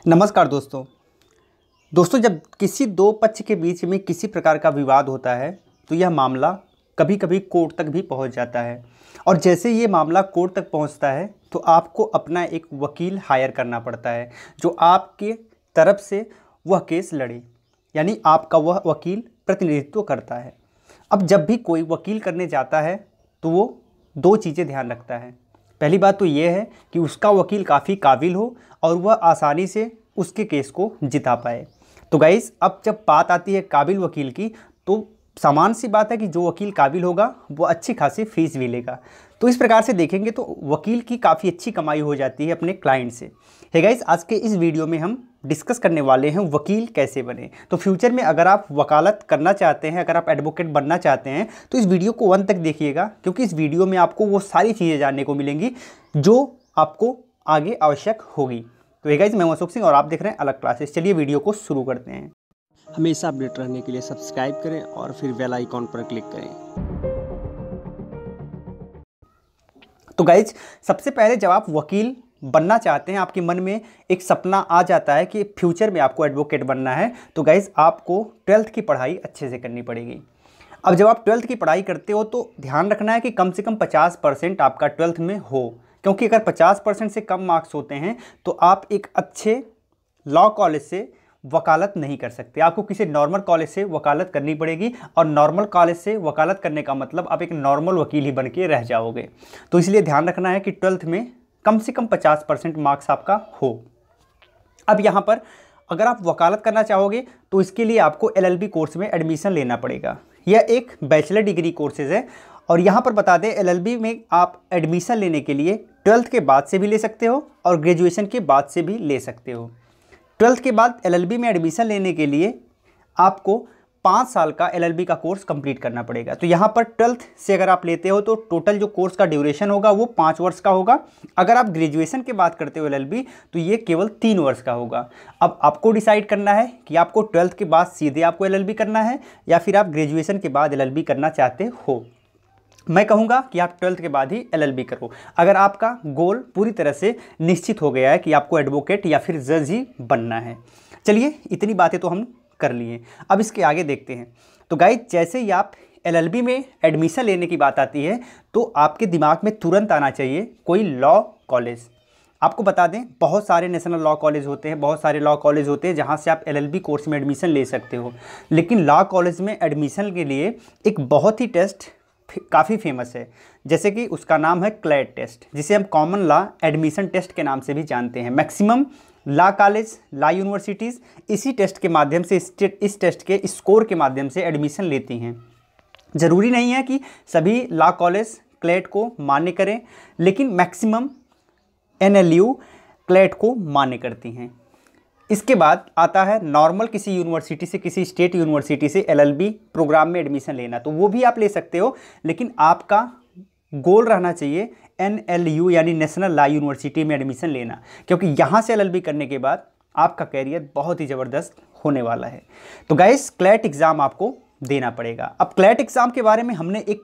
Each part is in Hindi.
नमस्कार दोस्तों जब किसी दो पक्ष के बीच में किसी प्रकार का विवाद होता है तो यह मामला कभी कभी कोर्ट तक भी पहुंच जाता है। और जैसे ये मामला कोर्ट तक पहुंचता है तो आपको अपना एक वकील हायर करना पड़ता है जो आपके तरफ से वह केस लड़े, यानी आपका वह वकील प्रतिनिधित्व करता है। अब जब भी कोई वकील करने जाता है तो वो दो चीज़ें ध्यान रखता है। पहली बात तो ये है कि उसका वकील काफ़ी काबिल हो और वह आसानी से उसके केस को जिता पाए। तो गाइस, अब जब बात आती है काबिल वकील की तो सामान्य सी बात है कि जो वकील काबिल होगा वो अच्छी खासी फीस भी लेगा। तो इस प्रकार से देखेंगे तो वकील की काफ़ी अच्छी कमाई हो जाती है अपने क्लाइंट से। हे गाइस, आज के इस वीडियो में हम डिस्कस करने वाले हैं वकील कैसे बने। तो फ्यूचर में अगर आप वकालत करना चाहते हैं, अगर आप एडवोकेट बनना चाहते हैं तो इस वीडियो को अंत तक देखिएगा, क्योंकि इस वीडियो में आपको वो सारी चीज़ें जानने को मिलेंगी जो आपको आगे आवश्यक होगी। तो हे गाइस, मैं अशोक सिंह और आप देख रहे हैं अलग क्लासेस। चलिए वीडियो को शुरू करते हैं। हमेशा अपडेट रहने के लिए सब्सक्राइब करें और फिर बेल आइकॉन पर क्लिक करें। तो गाइज, सबसे पहले जब आप वकील बनना चाहते हैं, आपके मन में एक सपना आ जाता है कि फ्यूचर में आपको एडवोकेट बनना है, तो गाइज आपको 12th की पढ़ाई अच्छे से करनी पड़ेगी। अब जब आप 12th की पढ़ाई करते हो तो ध्यान रखना है कि कम से कम 50% आपका 12th में हो, क्योंकि अगर 50% से कम मार्क्स होते हैं तो आप एक अच्छे लॉ कॉलेज से वकालत नहीं कर सकते। आपको किसी नॉर्मल कॉलेज से वकालत करनी पड़ेगी, और नॉर्मल कॉलेज से वकालत करने का मतलब आप एक नॉर्मल वकील ही बन के रह जाओगे। तो इसलिए ध्यान रखना है कि 12th में कम से कम 50% मार्क्स आपका हो। अब यहाँ पर अगर आप वकालत करना चाहोगे तो इसके लिए आपको LLB कोर्स में एडमिशन लेना पड़ेगा। यह एक बैचलर डिग्री कोर्सेज है, और यहाँ पर बता दें LLB में आप एडमिशन लेने के लिए 12th के बाद से भी ले सकते हो और ग्रेजुएशन के बाद से भी ले सकते हो। 12th के बाद LLB में एडमिशन लेने के लिए आपको 5 साल का LLB का कोर्स कंप्लीट करना पड़ेगा। तो यहाँ पर 12th से अगर आप लेते हो तो टोटल जो कोर्स का ड्यूरेशन होगा वो 5 वर्ष का होगा। अगर आप ग्रेजुएशन के बाद करते हो LLB तो ये केवल 3 वर्ष का होगा। अब आपको डिसाइड करना है कि आपको 12th के बाद सीधे आपको LLB करना है या फिर आप ग्रेजुएशन के बाद LLB करना चाहते हो। मैं कहूँगा कि आप 12th के बाद ही LLB करो, अगर आपका गोल पूरी तरह से निश्चित हो गया है कि आपको एडवोकेट या फिर जज ही बनना है। चलिए, इतनी बातें तो हम कर लिए, अब इसके आगे देखते हैं। तो गाइस, जैसे ही आप LLB में एडमिशन लेने की बात आती है तो आपके दिमाग में तुरंत आना चाहिए कोई लॉ कॉलेज। आपको बता दें, बहुत सारे नेशनल लॉ कॉलेज होते हैं, बहुत सारे लॉ कॉलेज होते हैं जहाँ से आप LLB कोर्स में एडमिशन ले सकते हो। लेकिन लॉ कॉलेज में एडमिशन के लिए एक बहुत ही टेस्ट काफ़ी फेमस है, जैसे कि उसका नाम है क्लैट टेस्ट, जिसे हम कॉमन लॉ एडमिशन टेस्ट के नाम से भी जानते हैं। Maximum law college, law universities इसी टेस्ट के माध्यम से, इस टेस्ट के स्कोर के माध्यम से एडमिशन लेती हैं। ज़रूरी नहीं है कि सभी लॉ कॉलेज क्लैट को मान्य करें, लेकिन मैक्सिमम NLU क्लैट को मान्य करती हैं। इसके बाद आता है नॉर्मल किसी यूनिवर्सिटी से, किसी स्टेट यूनिवर्सिटी से LLB प्रोग्राम में एडमिशन लेना, तो वो भी आप ले सकते हो, लेकिन आपका गोल रहना चाहिए NLU यानी नेशनल लॉ यूनिवर्सिटी में एडमिशन लेना, क्योंकि यहाँ से LLB करने के बाद आपका कैरियर बहुत ही ज़बरदस्त होने वाला है। तो गाइस, क्लैट एग्ज़ाम आपको देना पड़ेगा। अब क्लैट एग्ज़ाम के बारे में हमने एक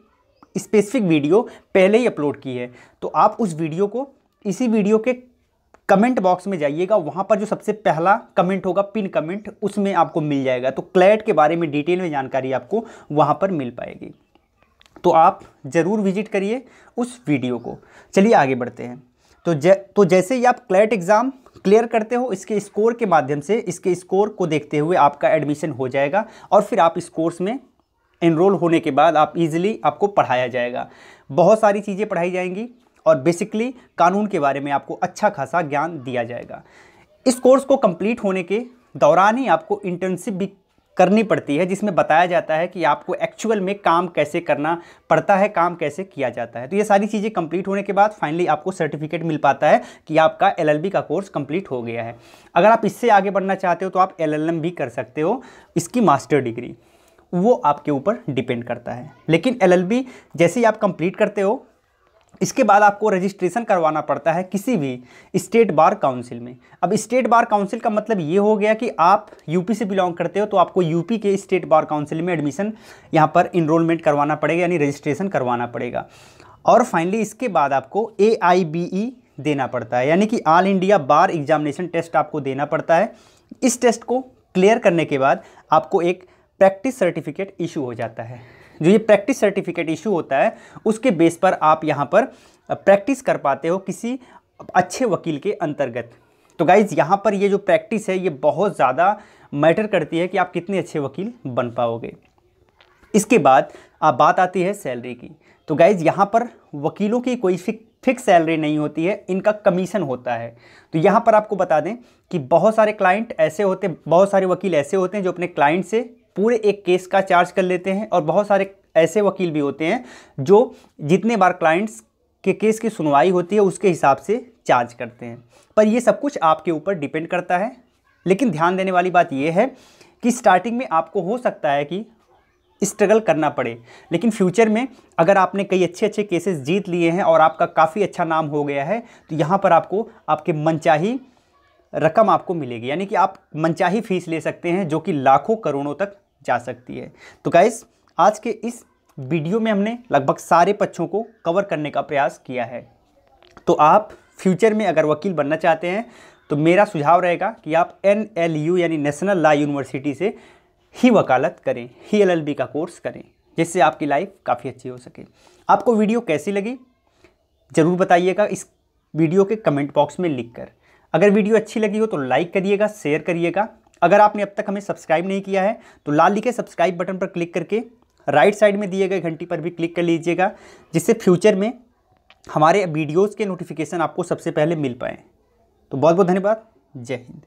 स्पेसिफिक वीडियो पहले ही अपलोड की है, तो आप उस वीडियो को इसी वीडियो के कमेंट बॉक्स में जाइएगा, वहाँ पर जो सबसे पहला कमेंट होगा, पिन कमेंट, उसमें आपको मिल जाएगा। तो क्लैट के बारे में डिटेल में जानकारी आपको वहाँ पर मिल पाएगी, तो आप ज़रूर विजिट करिए उस वीडियो को। चलिए आगे बढ़ते हैं। तो जैसे ही आप क्लैट एग्ज़ाम क्लियर करते हो, इसके स्कोर के माध्यम से, इसके स्कोर को देखते हुए आपका एडमिशन हो जाएगा, और फिर आप इस कोर्स में एनरोल होने के बाद आप इजीली आपको पढ़ाया जाएगा। बहुत सारी चीज़ें पढ़ाई जाएंगी और बेसिकली कानून के बारे में आपको अच्छा खासा ज्ञान दिया जाएगा। इस कोर्स को कंप्लीट होने के दौरान ही आपको इंटर्नशिप भी करनी पड़ती है, जिसमें बताया जाता है कि आपको एक्चुअल में काम कैसे करना पड़ता है, काम कैसे किया जाता है। तो ये सारी चीज़ें कंप्लीट होने के बाद फाइनली आपको सर्टिफिकेट मिल पाता है कि आपका LLB का कोर्स कंप्लीट हो गया है। अगर आप इससे आगे बढ़ना चाहते हो तो आप LLM भी कर सकते हो, इसकी मास्टर डिग्री, वो आपके ऊपर डिपेंड करता है। लेकिन LLB जैसे ही आप कंप्लीट करते हो, इसके बाद आपको रजिस्ट्रेशन करवाना पड़ता है किसी भी स्टेट बार काउंसिल में। अब स्टेट बार काउंसिल का मतलब ये हो गया कि आप यूपी से बिलोंग करते हो तो आपको यूपी के स्टेट बार काउंसिल में एडमिशन यहाँ पर इनरोलमेंट करवाना पड़ेगा, यानी रजिस्ट्रेशन करवाना पड़ेगा। और फाइनली इसके बाद आपको AIBE देना पड़ता है, यानी कि all India bar examination test आपको देना पड़ता है। इस टेस्ट को क्लियर करने के बाद आपको एक प्रैक्टिस सर्टिफिकेट इशू हो जाता है। जो ये प्रैक्टिस सर्टिफिकेट इशू होता है उसके बेस पर आप यहाँ पर प्रैक्टिस कर पाते हो किसी अच्छे वकील के अंतर्गत। तो गाइज़ यहाँ पर ये जो प्रैक्टिस है ये बहुत ज़्यादा मैटर करती है कि आप कितने अच्छे वकील बन पाओगे। इसके बाद आप बात आती है सैलरी की। तो गाइज़ यहाँ पर वकीलों की कोई फिक्स सैलरी नहीं होती है, इनका कमीशन होता है। तो यहाँ पर आपको बता दें कि बहुत सारे क्लाइंट ऐसे होते हैं, बहुत सारे वकील ऐसे होते हैं जो अपने क्लाइंट से पूरे एक केस का चार्ज कर लेते हैं, और बहुत सारे ऐसे वकील भी होते हैं जो जितने बार क्लाइंट्स के केस की सुनवाई होती है उसके हिसाब से चार्ज करते हैं। पर ये सब कुछ आपके ऊपर डिपेंड करता है। लेकिन ध्यान देने वाली बात यह है कि स्टार्टिंग में आपको हो सकता है कि स्ट्रगल करना पड़े, लेकिन फ्यूचर में अगर आपने कई अच्छे अच्छे केसेस जीत लिए हैं और आपका काफ़ी अच्छा नाम हो गया है तो यहाँ पर आपको आपके मनचाही रकम आपको मिलेगी, यानी कि आप मनचाही फीस ले सकते हैं जो कि लाखों करोड़ों तक जा सकती है। तो गाइस आज के इस वीडियो में हमने लगभग सारे पक्षों को कवर करने का प्रयास किया है। तो आप फ्यूचर में अगर वकील बनना चाहते हैं तो मेरा सुझाव रहेगा कि आप NLU यानी नेशनल लॉ यूनिवर्सिटी से ही वकालत करें, ही LLB का कोर्स करें, जिससे आपकी लाइफ काफ़ी अच्छी हो सके। आपको वीडियो कैसी लगी ज़रूर बताइएगा इस वीडियो के कमेंट बॉक्स में लिखकर। अगर वीडियो अच्छी लगी हो तो लाइक करिएगा, शेयर करिएगा। अगर आपने अब तक हमें सब्सक्राइब नहीं किया है तो लाल लिखे सब्सक्राइब बटन पर क्लिक करके राइट साइड में दिए गए घंटी पर भी क्लिक कर लीजिएगा, जिससे फ्यूचर में हमारे वीडियोज़ के नोटिफिकेशन आपको सबसे पहले मिल पाएँ। तो बहुत बहुत धन्यवाद। जय हिंद।